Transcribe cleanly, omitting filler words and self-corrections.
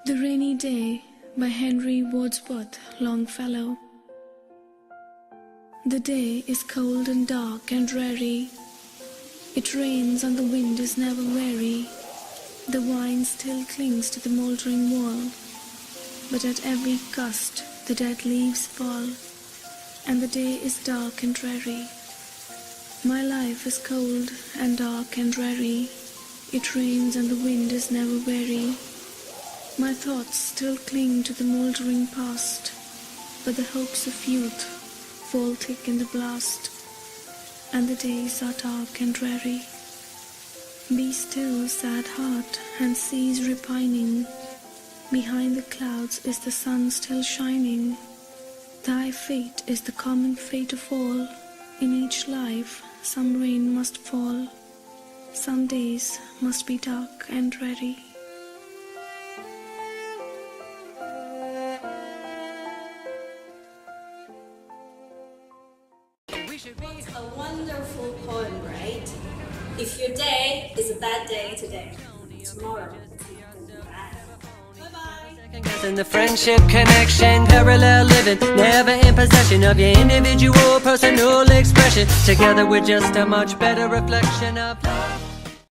The Rainy Day by Henry Wadsworth Longfellow. The day is cold and dark and dreary. It rains and the wind is never weary. The vine still clings to the mouldering wall, but at every gust the dead leaves fall, and the day is dark and dreary. My life is cold and dark and dreary. It rains and the wind is never weary. My thoughts still cling to the mouldering past, but the hopes of youth fall thick in the blast, and the days are dark and dreary. Be still, sad heart, and cease repining. Behind the clouds is the sun still shining. Thy fate is the common fate of all. In each life some rain must fall. Some days must be dark and dreary. What a wonderful poem, right? If your day is a bad day today, tomorrow it's gonna be bad. Bye-bye. And the friendship connection, parallel living, never in possession of your individual personal expression. Together we're just a much better reflection of love.